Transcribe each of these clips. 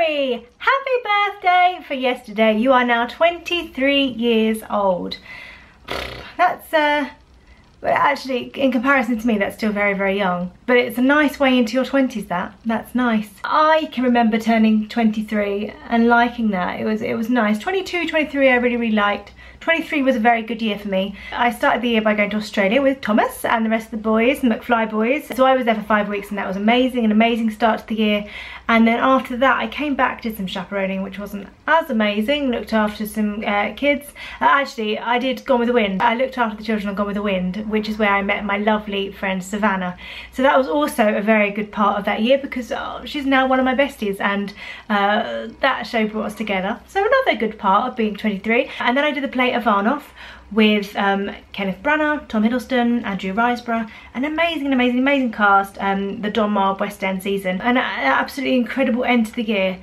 Carrie! Happy birthday for yesterday. You are now 23 years old. That's, well, actually, in comparison to me, that's still very, very young. But it's a nice way into your 20s, that's nice. I can remember turning 23 and liking that. It was nice. 22, 23 I really, really liked. 23 was a very good year for me. I started the year by going to Australia with Thomas and the rest of the boys, the McFly boys. So I was there for 5 weeks and that was amazing, an amazing start to the year. And then after that I came back, did some chaperoning, which wasn't as amazing, looked after some kids. Actually, I did Gone with the Wind. I looked after the children on Gone with the Wind, which is where I met my lovely friend Savannah. So that was also a very good part of that year because she's now one of my besties, and that show brought us together. So another good part of being 23. And then I did the play Ivanoff with Kenneth Branagh, Tom Hiddleston, Andrew Riseborough, an amazing cast, the Don Marb West End season, and an absolutely incredible end to the year.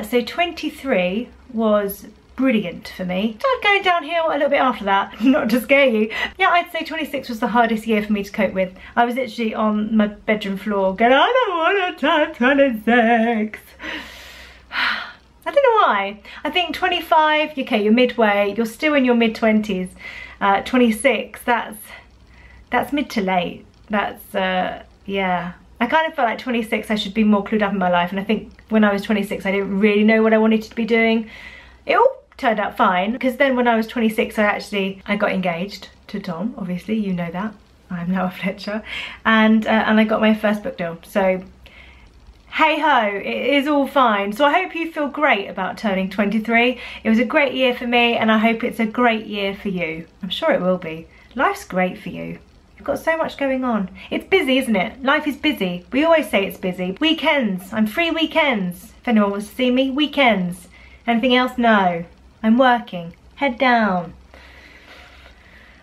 So 23 was brilliant for me. Started going downhill a little bit after that, not to scare you. Yeah, I'd say 26 was the hardest year for me to cope with. I was literally on my bedroom floor going, I don't want to turn 26. I don't know why. I think 25, okay, you're midway, you're still in your mid-20s. 26, that's mid to late. That's, yeah. I kind of felt like 26 I should be more clued up in my life, and I think when I was 26 I didn't really know what I wanted to be doing. It all turned out fine, because then when I was 26 I got engaged to Tom, obviously, you know that. I'm now a Fletcher. And I got my first book deal, so hey ho, it is all fine. So I hope you feel great about turning 23. It was a great year for me and I hope it's a great year for you. I'm sure it will be. Life's great for you. You've got so much going on. It's busy, isn't it? Life is busy. We always say it's busy. Weekends. I'm free weekends. If anyone wants to see me, weekends. Anything else? No. I'm working. Head down.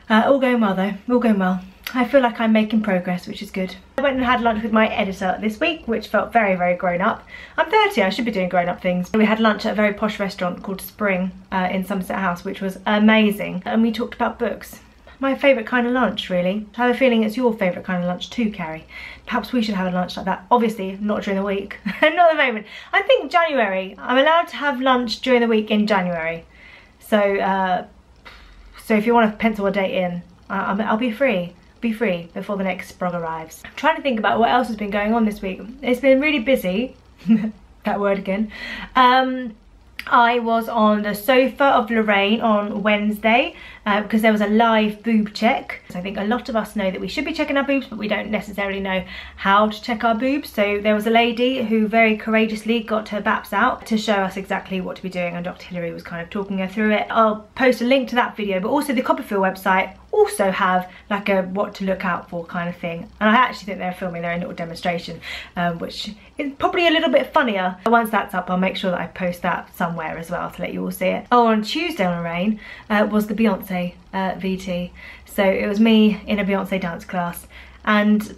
All going well though. All going well. I feel like I'm making progress, which is good. I went and had lunch with my editor this week, which felt very, very grown up. I'm 30, I should be doing grown up things. We had lunch at a very posh restaurant called Spring in Somerset House, which was amazing. And we talked about books. My favourite kind of lunch, really. I have a feeling it's your favourite kind of lunch too, Carrie. Perhaps we should have a lunch like that. Obviously, not during the week. Not at the moment. I think January. I'm allowed to have lunch during the week in January. So, so if you want to pencil a date in, I'll be free. Be free before the next sprog arrives. I'm trying to think about what else has been going on this week. It's been really busy. That word again. I was on the sofa of Lorraine on Wednesday because there was a live boob check. So I think a lot of us know that we should be checking our boobs, but we don't necessarily know how to check our boobs. So there was a lady who very courageously got her baps out to show us exactly what to be doing, and Dr. Hillary was kind of talking her through it. I'll post a link to that video, but also the Copperfield website also have like a what to look out for kind of thing, and I actually think they're filming their own little demonstration, which is probably a little bit funnier. Once that's up, I'll make sure that I post that somewhere as well to let you all see it. Oh, on Tuesday on Lorraine was the Beyonce VT, so it was me in a Beyonce dance class, and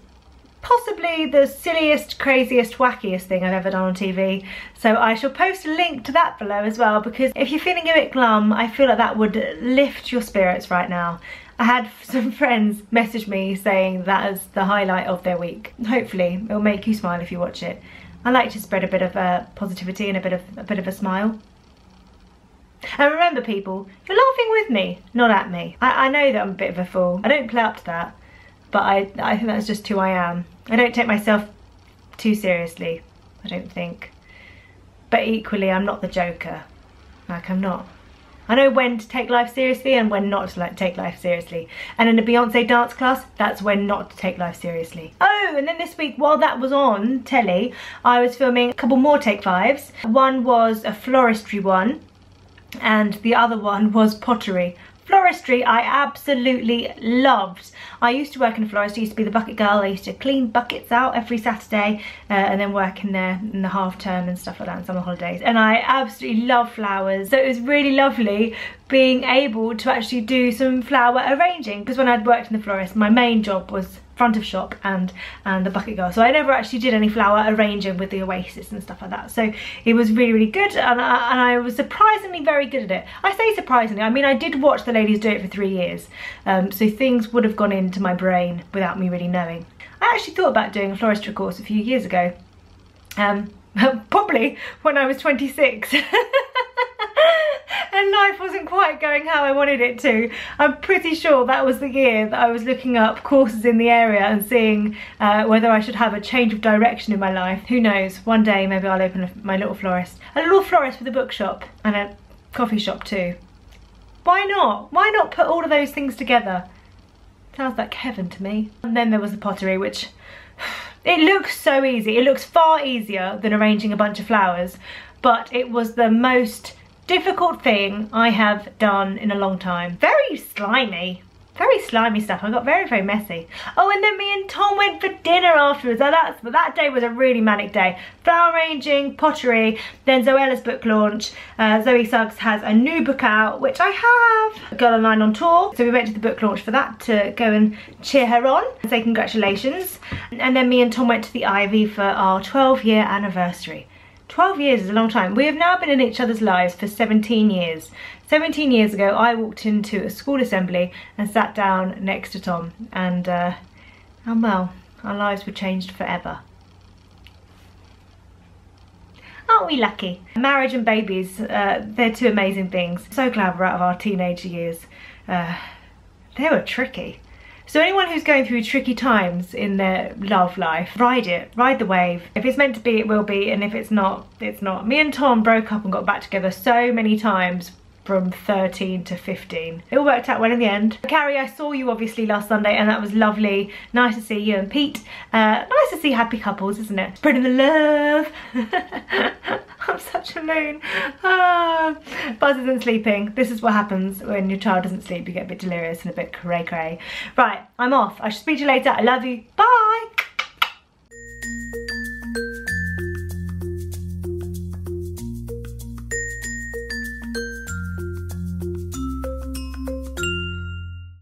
possibly the silliest, craziest, wackiest thing I've ever done on TV. So I shall post a link to that below as well, because if you're feeling a bit glum, I feel like that would lift your spirits right now. I had some friends message me saying that is the highlight of their week. Hopefully it'll make you smile if you watch it. I like to spread a bit of positivity and a bit of a smile. And remember, people, you're laughing with me, not at me. I know that I'm a bit of a fool. I don't play up to that, but I think that's just who I am. I don't take myself too seriously, I don't think. But equally, I'm not the Joker. Like, I'm not. I know when to take life seriously and when not to take life seriously. And in a Beyonce dance class, that's when not to take life seriously. Oh, and then this week, while that was on telly, I was filming a couple more Take 5s. One was a floristry one, and the other one was pottery. Floristry I absolutely loved. I used to work in a florist. I used to be the bucket girl. I used to clean buckets out every Saturday and then work in there in the half term and stuff like that, and summer holidays. And I absolutely love flowers. So it was really lovely being able to actually do some flower arranging, because when I'd worked in the florist, my main job was front of shop and the bucket girl, so I never actually did any flower arranging with the Oasis and stuff like that. So it was really good, and I was surprisingly very good at it. I say surprisingly, I mean I did watch the ladies do it for 3 years, so things would have gone into my brain without me really knowing. I actually thought about doing a floristry course a few years ago. probably when I was 26. And life wasn't quite going how I wanted it to. I'm pretty sure that was the year that I was looking up courses in the area and seeing whether I should have a change of direction in my life. Who knows, one day maybe I'll open my little florist. A little florist with a bookshop and a coffee shop too. Why not? Why not put all of those things together? Sounds like heaven to me. And then there was the pottery, which it looks so easy. It looks far easier than arranging a bunch of flowers, but it was the most difficult thing I have done in a long time. Very slimy stuff. I got very messy. Oh, and then me and Tom went for dinner afterwards. But that day was a really manic day. Flower arranging, pottery, then Zoella's book launch. Zoe Suggs has a new book out, which I have. Girl Online on tour. So we went to the book launch for that to go and cheer her on and say congratulations. And then me and Tom went to the Ivy for our 12-year anniversary. 12 years is a long time. We have now been in each other's lives for 17 years. 17 years ago, I walked into a school assembly and sat down next to Tom. And well, our lives were changed forever. Aren't we lucky? Marriage and babies, they're two amazing things. So glad we're out of our teenager years. They were tricky. So anyone who's going through tricky times in their love life, ride it, ride the wave. If it's meant to be, it will be, and if it's not, it's not. Me and Tom broke up and got back together so many times from 13 to 15. It all worked out well in the end. Carrie, I saw you obviously last Sunday and that was lovely. Nice to see you and Pete. Nice to see happy couples, isn't it? Spreading the love. I'm such a loon. Buzz isn't sleeping. This is what happens when your child doesn't sleep. You get a bit delirious and a bit cray cray. Right, I'm off. I shall speak to you later. I love you. Bye.